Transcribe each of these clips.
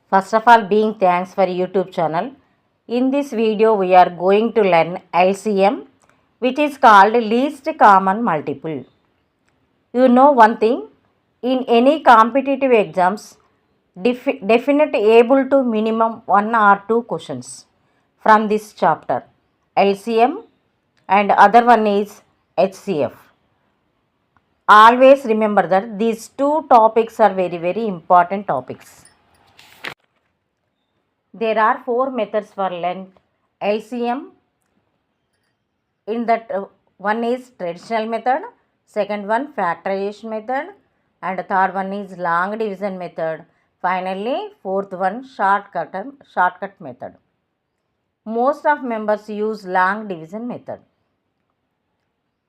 First of all, being thanks for YouTube channel. In this video, we are going to learn LCM, which is called least common multiple. You know one thing, in any competitive exams, definitely able to minimum one or two questions from this chapter, LCM, and other one is HCF. Always remember that these two topics are very important topics. There are four methods for learn LCM. In that one is traditional method, second one factorization method, and third one is long division method. Finally, fourth one shortcut method. Most of members use long division method.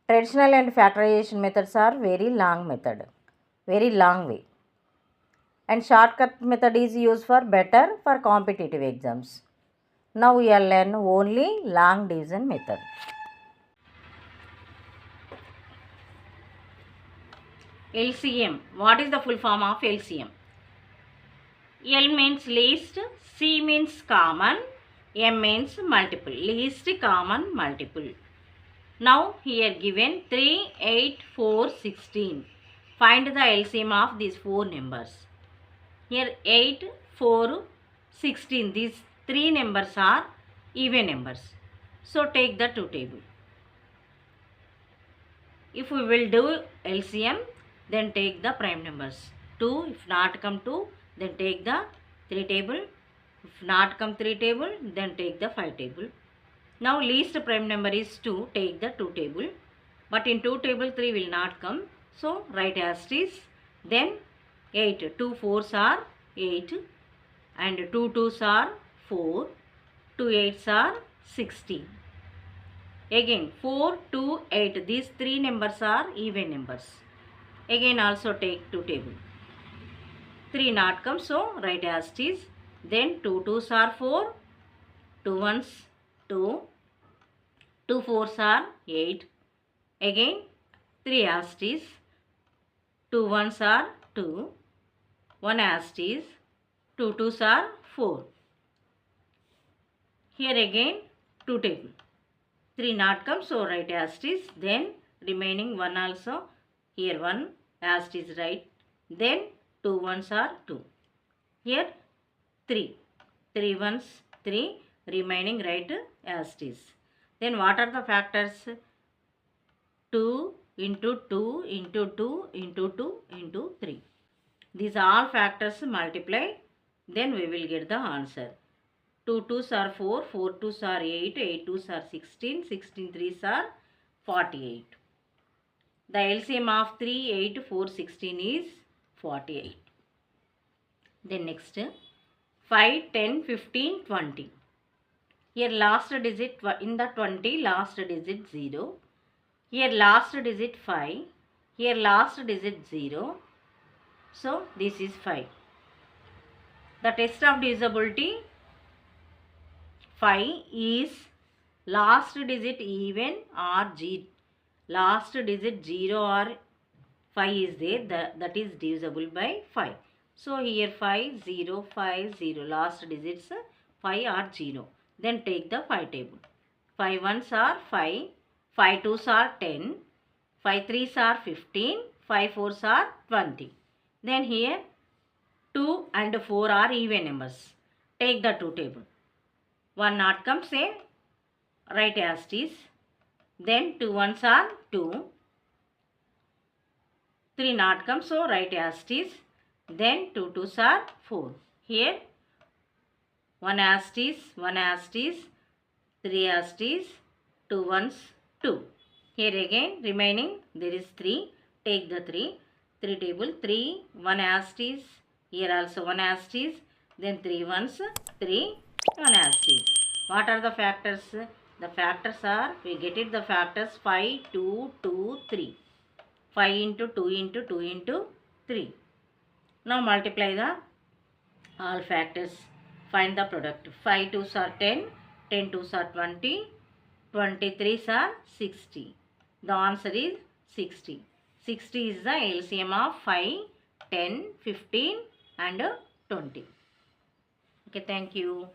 Traditional and factorization methods are very long method, very long way. And shortcut method is used for better for competitive exams. Now we will learn only long division method. LCM. What is the full form of LCM? L means least, C means common, M means multiple. Least common multiple. Now here given 3, 8, 4, 16. Find the LCM of these four numbers. Here 8, 4, 16. These three numbers are even numbers. So take the two table. If we will do LCM, then take the prime numbers. 2, if not come 2, then take the 3 table. If not come 3 table, then take the 5 table. Now least prime number is 2, take the 2 table. But in 2 table 3 will not come. So write as it is. Then 8, 2 4s are 8 and 2 2s are 4, 2 8s are 16. Again 4, 2, 8. These three numbers are even numbers. Again also take 2 table. 3 not come, so write as it is. Then 2 2s are 4, 2 1s 2, 2 4s are 8. Again 3 as it is. 2 1s are 2, 1 as it is. 2 2s are 4. Here again 2 table. 3 not come, so write as it is. Then remaining 1 also, here 1 as it is right. Then 2 1s are 2. Here 3. 3 1s 3. Remaining right as it is. Then what are the factors? 2 into 2 into 2 into 2 into 3. These all factors multiply. Then we will get the answer. 2 2s are 4, 4 2s are 8, 8 2s are 16, 16 3s are 48. The LCM of 3, 8, 4, 16 is 48. Then next 5, 10, 15, 20. Here last digit in the 20, last digit 0. Here last digit 5. Here last digit 0. So this is 5. The test of divisibility 5 is last digit even or last digit 0 or 5 is there, that is divisible by 5. So here 5, 0, 5, 0, last digits 5 or 0. Then take the 5 table. 5 1s are 5, 5 2s are 10, 5 3s are 15, 5 4s are 20. Then here 2 and 4 are even numbers. Take the 2 table. 1 not come, say write as it is. Then 2 1s are 2. 3 not come, so write as it is. Then 2 2s are 4. Here 1 as it is, 1 as it is, 3 as it is, 2 1s 2. Here again remaining there is 3. Take the 3. 3 table 3, 1 as it is. Here also 1 as it is. Then 3 1s 3, 1 as it is. What are the factors? The factors are, we get it, the factors 5, 2, 2, 3. 5 into 2 into 2 into 3. Now multiply the all factors. Find the product. 5 2s are 10, 10 2s are 20, 23s are 60. The answer is 60. 60 is the LCM of 5, 10, 15 and 20. Okay, thank you.